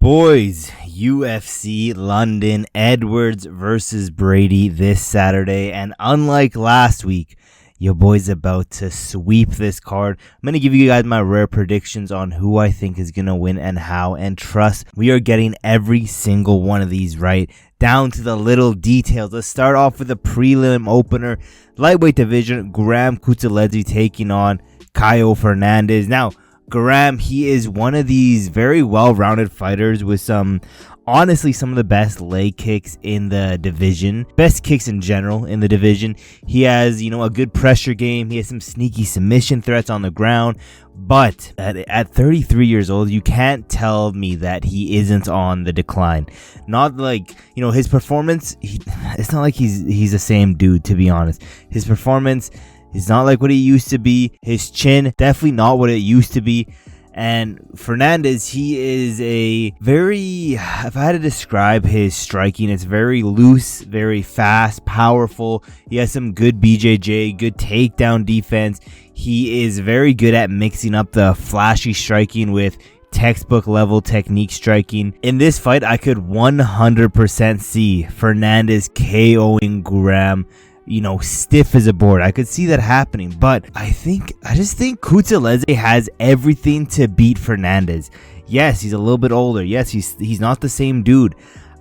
boys, UFC London, Edwards versus Brady this Saturday. And unlike last week, your boy's about to sweep this card. I'm going to give you guys my rare predictions on who I think is going to win and how. And trust, we are getting every single one of these right, down to the little details. Let's start off with the prelim opener. Lightweight division, Guram Kutateladze taking on Kauê Fernandes. Now, Guram, he is one of these very well-rounded fighters with honestly, some of the best leg kicks in the division. Best kicks in general in the division. He has, a good pressure game. He has some sneaky submission threats on the ground. But at 33 years old, you can't tell me that he isn't on the decline. Not like, his performance, it's not like he's the same dude, to be honest. His performance is not like what he used to be. His chin, definitely not what it used to be. And Fernandes, he is if I had to describe his striking, it's very loose, very fast, powerful. He has some good BJJ, good takedown defense. He is very good at mixing up the flashy striking with textbook level technique striking. In this fight, I could 100% see Fernandes KOing Guram, stiff as a board. I could see that happening, but I just think Kutateladze has everything to beat Fernandes. Yes, he's a little bit older. Yes, he's not the same dude.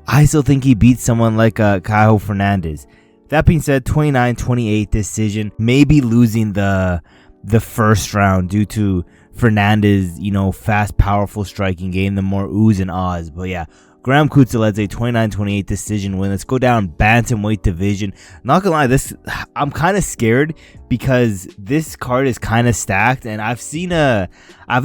I still think he beats someone like Kauê Fernandes. That being said, 29-28 decision, maybe losing the first round due to Fernandes, fast, powerful striking game, the more oohs and ahs. But yeah, Guram Kutateladze, 29-28 decision win. Let's go down bantamweight division. Not gonna lie, I'm kind of scared because this card is kind of stacked, and I've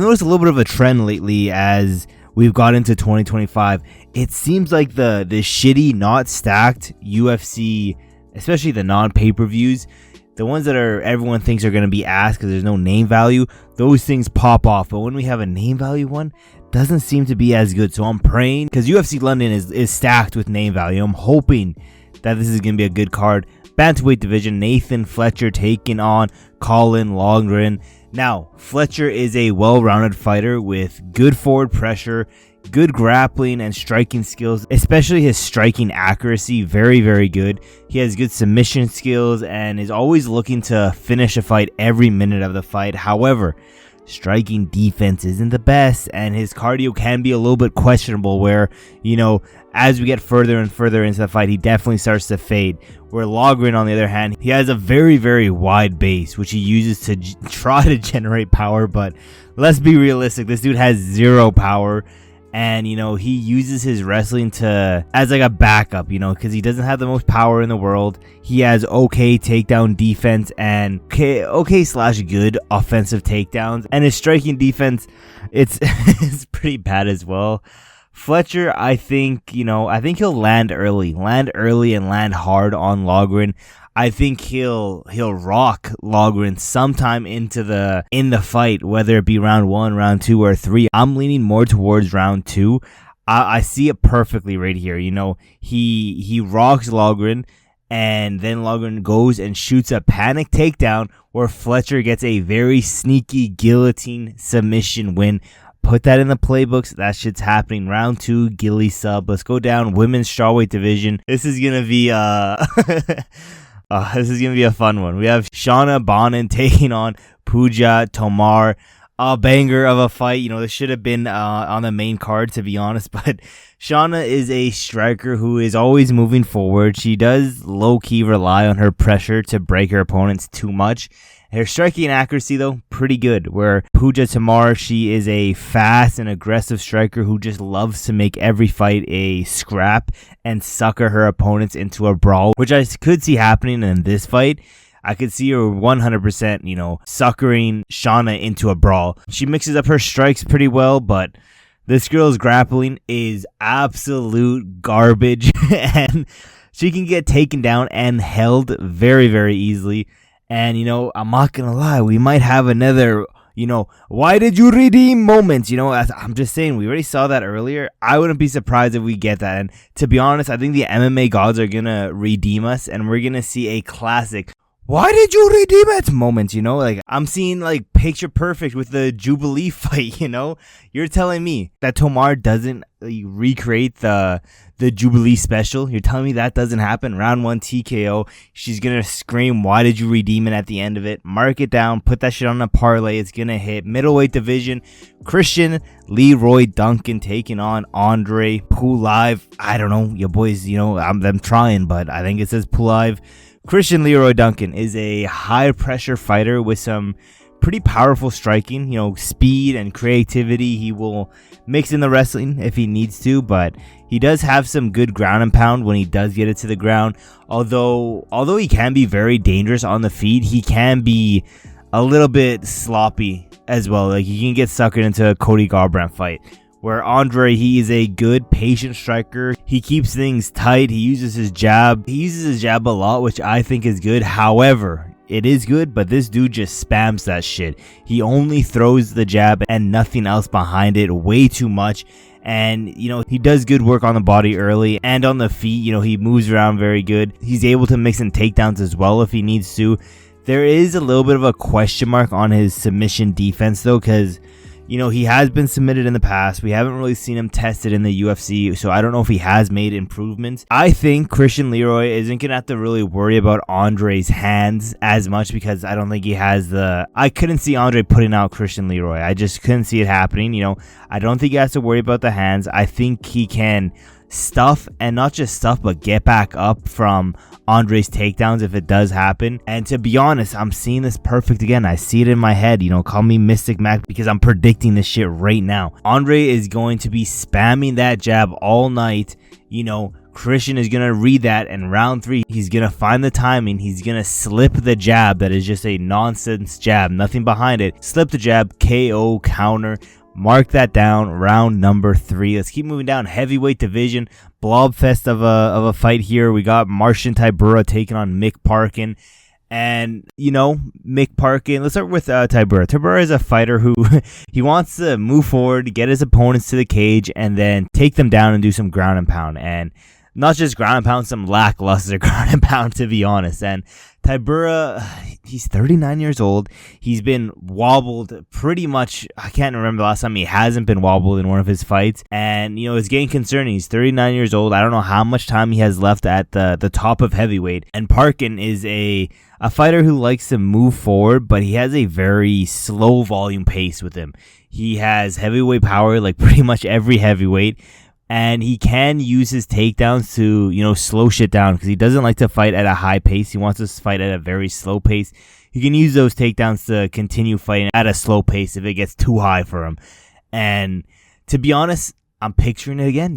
noticed a little bit of a trend lately as we've got into 2025. It seems like the shitty, not stacked UFC, especially the non-pay-per-views, the ones that everyone thinks are going to be asked because there's no name value, those things pop off. But when we have a name value one, doesn't seem to be as good. So I'm praying, because UFC London is stacked with name value. I'm hoping that this is going to be a good card. Bantamweight division, Fletcher taking on Caolán, Loughran. Now, Fletcher is a well-rounded fighter with good forward pressure, good grappling and striking skills, especially his striking accuracy, very, very good. He has good submission skills and is always looking to finish a fight every minute of the fight. However, striking defense isn't the best, and his cardio can be a little bit questionable where, as we get further and further into the fight, he definitely starts to fade. Where Loughran, on the other hand, he has a very, very wide base, which he uses to try to generate power, but let's be realistic, this dude has zero power. And, he uses his wrestling as like a backup, because he doesn't have the most power in the world. He has okay takedown defense and okay/good offensive takedowns. And his striking defense, it's pretty bad as well. Fletcher, I think he'll land early and land hard on Loughran. I think he'll rock Loughran sometime in the fight, whether it be round 1, round 2, or 3. I'm leaning more towards round 2. I see it perfectly right here. He rocks Loughran, and then Loughran goes and shoots a panic takedown where Fletcher gets a very sneaky guillotine submission win. Put that in the playbooks. That shit's happening. Round 2, Gilly sub. Let's go down women's strawweight division. This is gonna be this is going to be a fun one. We have Shauna, Bannon taking on Puja, Tomar. A banger of a fight. This should have been on the main card, to be honest. But Shauna is a striker who is always moving forward. She does low-key rely on her pressure to break her opponents too much. Her striking accuracy, though, pretty good. Where Puja Tomar, she is a fast and aggressive striker who just loves to make every fight a scrap and sucker her opponents into a brawl, which I could see happening in this fight. I could see her 100%, suckering Shauna into a brawl. She mixes up her strikes pretty well, but this girl's grappling is absolute garbage, and she can get taken down and held very, very easily. And, I'm not going to lie, we might have another, why did you redeem moments? I'm just saying, we already saw that earlier. I wouldn't be surprised if we get that. And to be honest, I think the MMA gods are going to redeem us, and we're going to see a classic why did you redeem it moments, like I'm seeing like picture perfect with the Jubilee fight, you're telling me that Tomar doesn't recreate the Jubilee special. You're telling me that doesn't happen. Round 1 TKO. She's gonna scream, why did you redeem it at the end of it? Mark it down, put that shit on a parlay. It's gonna hit. Middleweight division, Christian Leroy Duncan taking on Andrey Pulyaev. I don't know, your boys, I'm trying, but I think it says Pulyaev. Christian Leroy Duncan is a high-pressure fighter with some pretty powerful striking, speed and creativity. He will mix in the wrestling if he needs to, but he does have some good ground and pound when he does get it to the ground. Although he can be very dangerous on the feet, he can be a little bit sloppy as well. Like, he can get suckered into a Cody Garbrandt fight. Where Andrey, he is a good, patient striker. He keeps things tight. He uses his jab. He uses his jab a lot, which I think is good. However, it is good, but this dude just spams that shit. He only throws the jab and nothing else behind it, way too much. And, he does good work on the body early and on the feet. He moves around very good. He's able to mix in takedowns as well if he needs to. There is a little bit of a question mark on his submission defense, though, because he has been submitted in the past. We haven't really seen him tested in the UFC, so I don't know if he has made improvements. I think Christian Leroy isn't going to have to really worry about Andrey's hands as much because I don't think he has I couldn't see Andrey putting out Christian Leroy. I just couldn't see it happening. I don't think he has to worry about the hands. I think he can stuff, and not just stuff, but get back up from Andrey's takedowns if it does happen. And to be honest, I'm seeing this perfect again. I see it in my head. Call me Mystic Mac because I'm predicting this shit right now. Andrey is going to be spamming that jab all night. Christian is going to read that, and round 3, he's going to find the timing. He's going to slip the jab that is just a nonsense jab, nothing behind it. Slip the jab, KO, counter. Mark that down. Round number 3. Let's keep moving down. Heavyweight division. Blobfest of a fight here. We got Marcin Tybura taking on Mick Parkin. And, Mick Parkin, let's start with Tybura. Tybura is a fighter who he wants to move forward, get his opponents to the cage, and then take them down and do some ground and pound. And not just ground and pound, some lackluster ground and pound, to be honest. And Tybura, he's 39 years old. He's been wobbled pretty much. I can't remember the last time he hasn't been wobbled in one of his fights. And, it's getting concerning. He's 39 years old. I don't know how much time he has left at the top of heavyweight. And Parkin is a fighter who likes to move forward, but he has a very slow volume pace with him. He has heavyweight power like pretty much every heavyweight. And he can use his takedowns to, slow shit down because he doesn't like to fight at a high pace. He wants to fight at a very slow pace. He can use those takedowns to continue fighting at a slow pace if it gets too high for him. And to be honest, I'm picturing it again,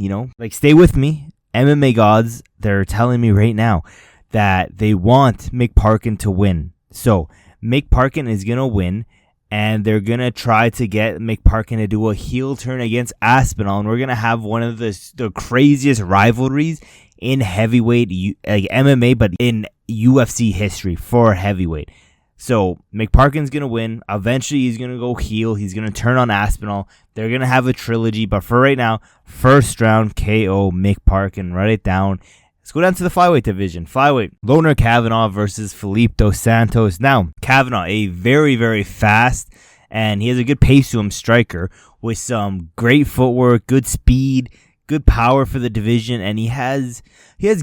stay with me. MMA gods, they're telling me right now that they want Mick Parkin to win. So Mick Parkin is going to win. And they're going to try to get Mick Parkin to do a heel turn against Aspinall. And we're going to have one of the craziest rivalries in heavyweight, like MMA, but in UFC history for heavyweight. So Mick Parkin's going to win. Eventually, he's going to go heel. He's going to turn on Aspinall. They're going to have a trilogy. But for right now, first round KO, Mick Parkin. Write it down. Let's go down to the flyweight division. Flyweight, Loughran Kavanagh versus Felipe dos Santos. Now, Kavanagh, a very, very fast, and he has a good pace to him striker with some great footwork, good speed, good power for the division, and he has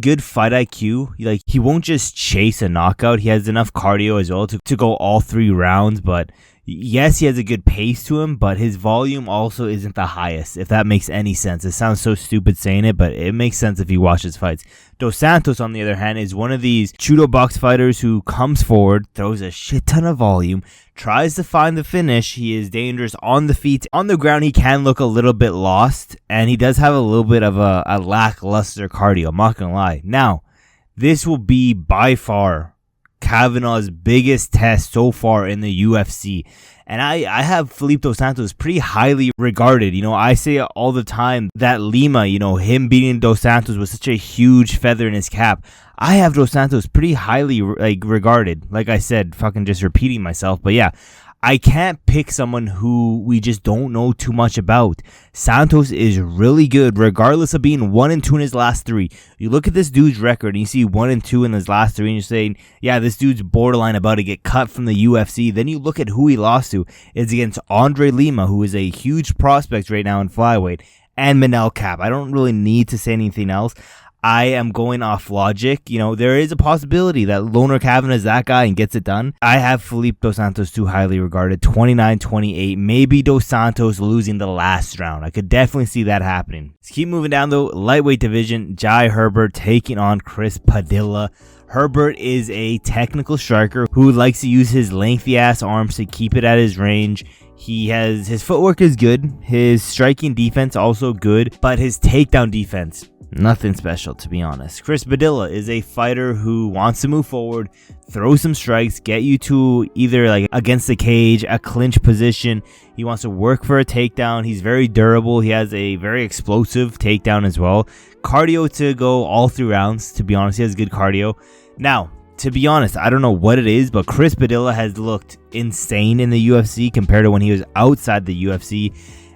good fight IQ. He won't just chase a knockout. He has enough cardio as well to go all 3 rounds, but yes, he has a good pace to him, but his volume also isn't the highest, if that makes any sense. It sounds so stupid saying it, but it makes sense if you watch his fights. Dos Santos, on the other hand, is one of these judo box fighters who comes forward, throws a shit ton of volume, tries to find the finish. He is dangerous on the feet. On the ground, he can look a little bit lost, and he does have a little bit of a lackluster cardio, I'm not gonna lie. Now, this will be by far Kavanagh's biggest test so far in the UFC. And I have Felipe dos Santos pretty highly regarded. I say all the time that Lima, him beating dos Santos was such a huge feather in his cap. I have dos Santos pretty highly regarded. Like I said, fucking just repeating myself. But yeah, I can't pick someone who we just don't know too much about. Santos is really good, regardless of being 1-2 in his last 3. You look at this dude's record, and you see 1-2 in his last 3, and you're saying, yeah, this dude's borderline about to get cut from the UFC. Then you look at who he lost to. It's against Andrey Lima, who is a huge prospect right now in flyweight, and Manel Kape. I don't really need to say anything else. I am going off logic. There is a possibility that Loughran Kavanagh is that guy and gets it done. I have Felipe Dos Santos too highly regarded, 29-28. Maybe Dos Santos losing the last round. I could definitely see that happening. Let's keep moving down though. Lightweight division, Jai Herbert taking on Chris Padilla. Herbert is a technical striker who likes to use his lengthy ass arms to keep it at his range. His footwork is good. His striking defense also good, but his takedown defense, nothing special, to be honest. Chris Padilla is a fighter who wants to move forward, throw some strikes, get you to either like against the cage, a clinch position. He wants to work for a takedown. He's very durable. He has a very explosive takedown as well. Cardio to go all 3 rounds, to be honest. He has good cardio. Now, to be honest, I don't know what it is, but Chris Padilla has looked insane in the UFC compared to when he was outside the UFC.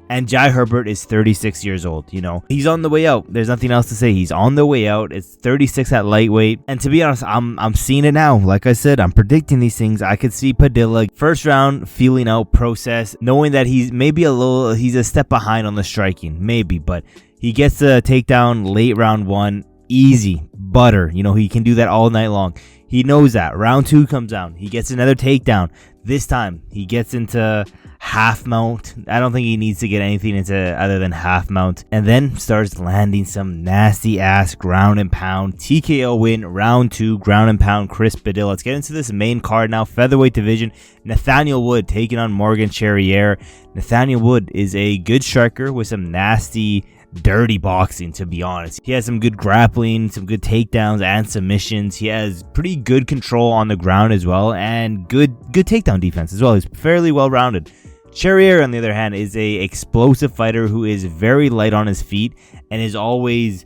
And Jai Herbert is 36 years old, He's on the way out. There's nothing else to say. He's on the way out. It's 36 at lightweight. And to be honest, I'm seeing it now. Like I said, I'm predicting these things. I could see Padilla first round feeling out process, knowing that he's maybe he's a step behind on the striking, maybe, but he gets a takedown late round 1, easy, butter. He can do that all night long. He knows that. Round 2 comes down. He gets another takedown. This time, he gets into half mount. I don't think he needs to get anything into other than half mount. And then starts landing some nasty ass ground and pound. TKO win, round 2, ground and pound, Chris Padilla. Let's get into this main card now. Featherweight division, Nathaniel Wood taking on Morgan Charriere. Nathaniel Wood is a good striker with some nasty, dirty boxing, to be honest. He has some good grappling, some good takedowns and submissions. He has pretty good control on the ground as well, and good takedown defense as well. He's fairly well rounded. Charriere, on the other hand, is a explosive fighter who is very light on his feet and is always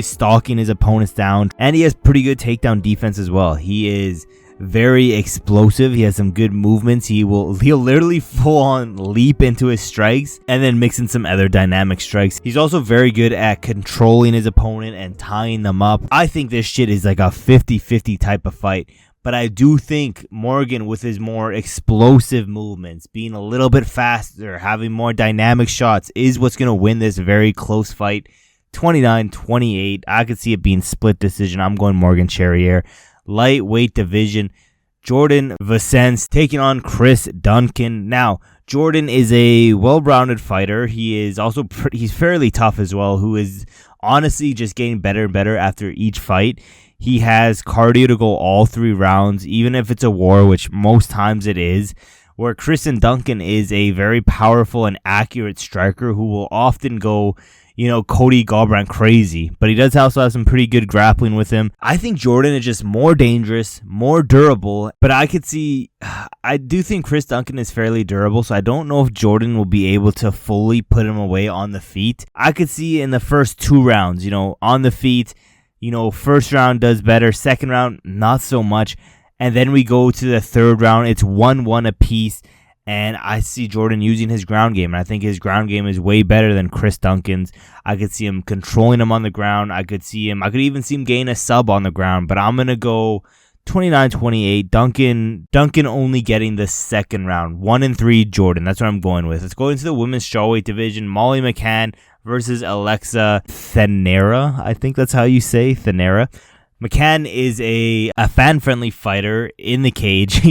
stalking his opponents down, and he has pretty good takedown defense as well. He is very explosive. He has some good movements. He'll literally full on leap into his strikes and then mix in some other dynamic strikes. He's also very good at controlling his opponent and tying them up. I think this shit is like a 50-50 type of fight. But I do think Morgan, with his more explosive movements, being a little bit faster, having more dynamic shots, is what's going to win this very close fight. 29-28. I could see it being split decision. I'm going Morgan Charriere. Lightweight division, Jordan Vucenic taking on Chris Duncan. Now, Jordan is a well-rounded fighter. He is also he's fairly tough as well, who is honestly just getting better and better after each fight. He has cardio to go all 3 rounds, even if it's a war, which most times it is. Where Chris Duncan is a very powerful and accurate striker who will often go, Cody Garbrandt crazy, but he does also have some pretty good grappling with him. I think Jordan is just more dangerous, more durable, but I do think Chris Duncan is fairly durable, so I don't know if Jordan will be able to fully put him away on the feet. I could see in the first 2 rounds, on the feet, first round does better, second round, not so much, and then we go to the third round, it's 1-1 apiece. And I see Jordan using his ground game. And I think his ground game is way better than Chris Duncan's. I could see him controlling him on the ground. I could even see him gain a sub on the ground. But I'm going to go 29-28. Duncan only getting the second round. 1-3 Jordan. That's what I'm going with. Let's go into the women's strawweight division. Molly McCann versus Alexia Thainara. I think that's how you say Thainara. McCann is a fan-friendly fighter in the cage.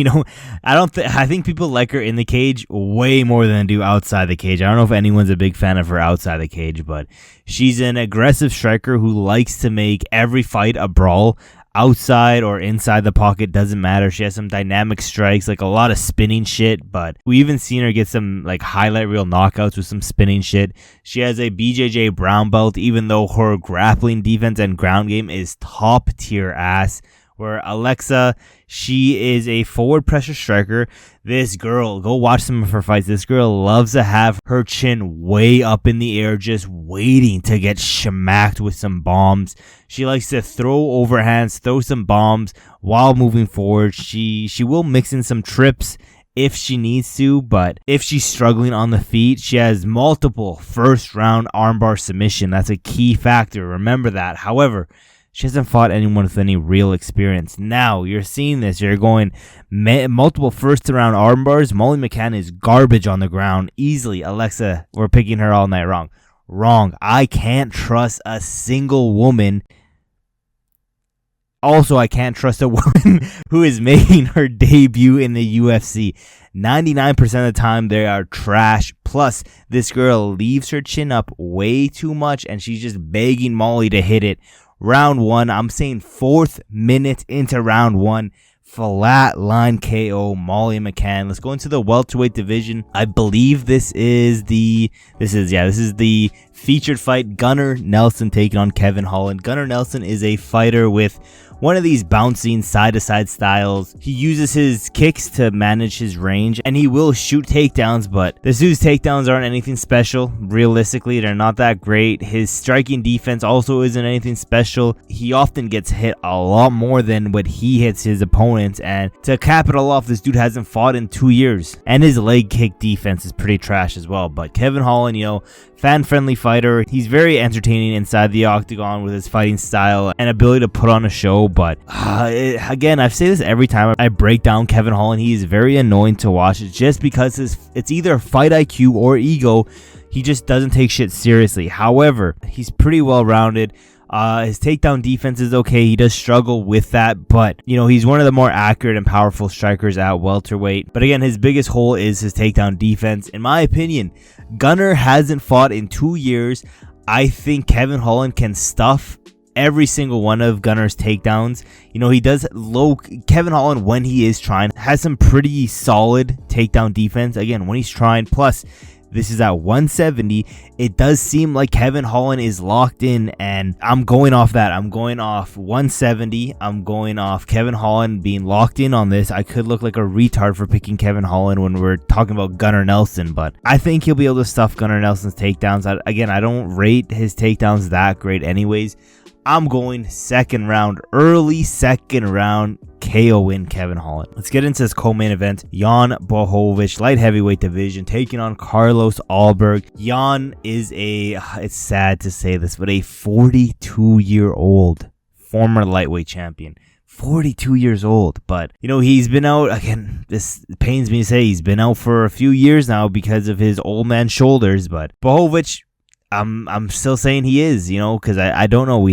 I think people like her in the cage way more than they do outside the cage. I don't know if anyone's a big fan of her outside the cage, but she's an aggressive striker who likes to make every fight a brawl. Outside or inside the pocket, doesn't matter. She has some dynamic strikes, like a lot of spinning shit, but we even seen her get some like highlight reel knockouts with some spinning shit. She has a BJJ brown belt, even though her grappling defense and ground game is top tier ass. Where Alexia, she is a forward pressure striker. This girl, go watch some of her fights. This girl loves to have her chin way up in the air, just waiting to get smacked with some bombs. She likes to throw overhands, throw some bombs while moving forward. She will mix in some trips if she needs to, but if she's struggling on the feet, she has multiple first-round armbar submission. That's a key factor. Remember that. However, she hasn't fought anyone with any real experience. Now, you're seeing this. You're going multiple first-round armbars. Molly McCann is garbage on the ground. Easily. Alexia, we're picking her all night wrong. Wrong. I can't trust a single woman. Also, I can't trust a woman who is making her debut in the UFC. 99% of the time, they are trash. Plus, this girl leaves her chin up way too much, and she's just begging Molly to hit it. Round 1, I'm saying 4th minute into round 1. Flat line KO, Molly McCann. Let's go into the welterweight division. I believe this is the featured fight. Gunnar Nelson taking on Kevin Holland. Gunnar Nelson is a fighter with one of these bouncing side-to-side styles. He uses his kicks to manage his range, and he will shoot takedowns, but this dude's takedowns aren't anything special. Realistically, they're not that great. His striking defense also isn't anything special. He often gets hit a lot more than what he hits his opponents, and to cap it all off, this dude hasn't fought in 2 years, and his leg kick defense is pretty trash as well. But Kevin Holland, fan-friendly fighter. He's very entertaining inside the octagon with his fighting style and ability to put on a show. But again, I've said this every time I break down Kevin Holland. He is very annoying to watch. It's just because it's either fight IQ or ego. He just doesn't take shit seriously. However, he's pretty well-rounded. His takedown defense is okay. He does struggle with that, but he's one of the more accurate and powerful strikers at welterweight. But again, his biggest hole is his takedown defense. In my opinion, Gunnar hasn't fought in 2 years. I think Kevin Holland can stuff every single one of Gunnar's takedowns. He does Kevin Holland, when he is trying, has some pretty solid takedown defense. Again, when he's trying, plus this is at 170. It does seem like Kevin Holland is locked in, and I'm going off that. I'm going off 170. I'm going off Kevin Holland being locked in on this. I could look like a retard for picking Kevin Holland when we're talking about Gunnar Nelson, but I think he'll be able to stuff Gunnar Nelson's takedowns. I don't rate his takedowns that great anyways. I'm going second round, early second round, KO win Kevin Holland. Let's get into this co-main event. Jan Błachowicz, light heavyweight division, taking on Carlos Ulberg. Jan is it's sad to say this, but a 42-year-old former lightweight champion. 42 years old, but he's been out again. This pains me to say he's been out for a few years now because of his old man shoulders, but Błachowicz, I'm still saying he is, because I don't know.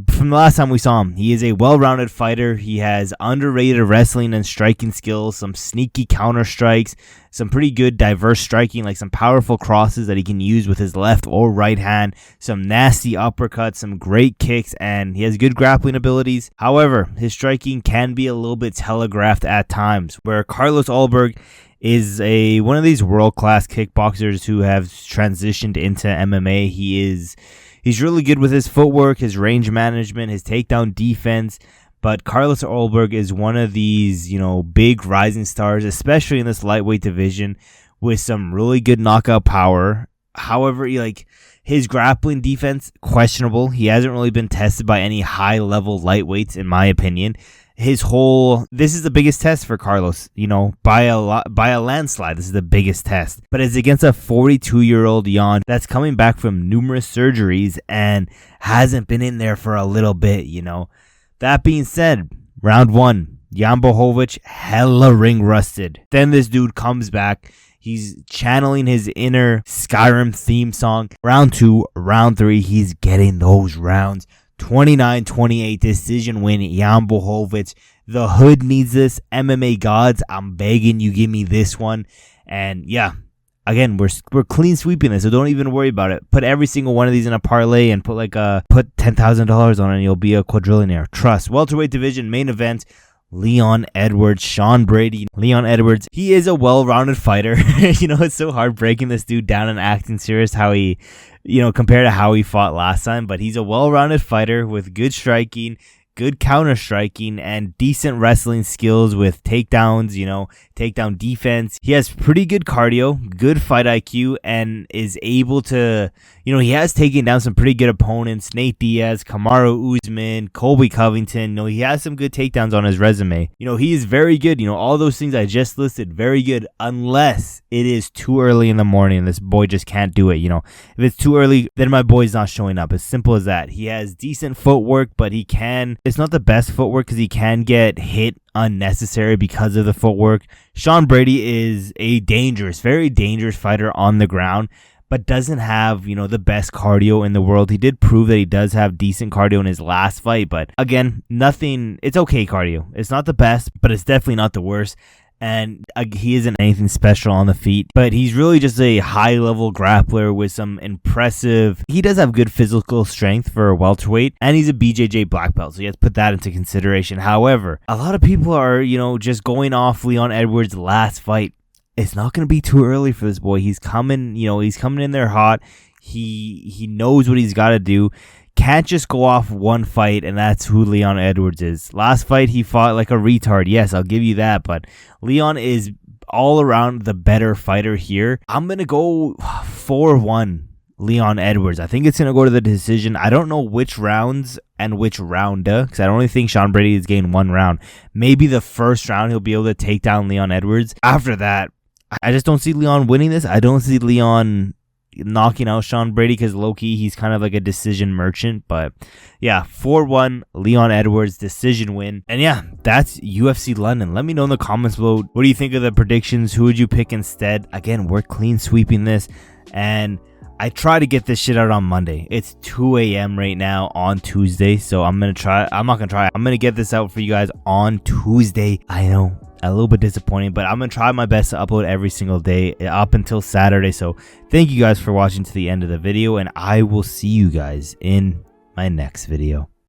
From the last time we saw him, he is a well-rounded fighter. He has underrated wrestling and striking skills, some sneaky counter strikes, some pretty good diverse striking, like some powerful crosses that he can use with his left or right hand, some nasty uppercuts, some great kicks, and he has good grappling abilities. However, his striking can be a little bit telegraphed at times, where Carlos Ulberg is one of these world-class kickboxers who have transitioned into MMA. He's really good with his footwork, his range management, his takedown defense. But Carlos Ulberg is one of these, big rising stars, especially in this lightweight division, with some really good knockout power. However, his grappling defense, questionable. He hasn't really been tested by any high-level lightweights, in my opinion. This is the biggest test for Carlos, by a landslide. This is the biggest test, but it's against a 42-year-old Jan that's coming back from numerous surgeries and hasn't been in there for a little bit, That being said, round 1, Jan Błachowicz, hella ring rusted. Then this dude comes back. He's channeling his inner Skyrim theme song. Round 2, round 3, he's getting those rounds. 29-28 decision win, Jan Błachowicz. The hood needs this. MMA gods, I'm begging you, give me this one. And yeah, again, we're clean sweeping this, so don't even worry about it. Put every single one of these in a parlay and put $10,000 on it, and you'll be a quadrillionaire. Trust. Welterweight division main event. Leon Edwards, Sean Brady. Leon Edwards, he is a well-rounded fighter. It's so hard breaking this dude down and acting serious how he, compared to how he fought last time. But he's a well-rounded fighter with good striking, good counter striking and decent wrestling skills with takedowns, takedown defense. He has pretty good cardio, good fight IQ, and is able to, he has taken down some pretty good opponents. Nate Diaz, Kamaru Usman, Colby Covington. He has some good takedowns on his resume. He is very good. All those things I just listed, very good, unless it is too early in the morning. This boy just can't do it. If it's too early, then my boy's not showing up. As simple as that. He has decent footwork, but it's not the best footwork because he can get hit unnecessary because of the footwork. Sean Brady is a very dangerous fighter on the ground, but doesn't have, the best cardio in the world. He did prove that he does have decent cardio in his last fight, but again, it's okay cardio. It's not the best, but it's definitely not the worst. And he isn't anything special on the feet, but he's really just a high-level grappler with some impressive... He does have good physical strength for a welterweight, and he's a BJJ black belt, so you have to put that into consideration. However, a lot of people are, just going off Leon Edwards' last fight. It's not going to be too early for this boy. He's coming, he's coming in there hot. He knows what he's got to do. Can't just go off one fight, and that's who Leon Edwards is. Last fight, he fought like a retard. Yes, I'll give you that, but Leon is all around the better fighter here. I'm going to go 4-1 Leon Edwards. I think it's going to go to the decision. I don't know which rounds and which round, because I don't really think Sean Brady has gained one round. Maybe the first round, he'll be able to take down Leon Edwards. After that, I just don't see Leon winning this. I don't see Leon knocking out Sean Brady because low-key he's kind of like a decision merchant. But yeah, 4-1 Leon Edwards decision win. And yeah, that's UFC London. Let me know in the comments below, what do you think of the predictions? Who would you pick instead? Again, we're clean sweeping this, and I try to get this shit out on Monday. It's 2 a.m. right now on Tuesday, so I'm going to get this out for you guys on Tuesday. I know, a little bit disappointing, but I'm going to try my best to upload every single day up until Saturday. So thank you guys for watching to the end of the video, and I will see you guys in my next video.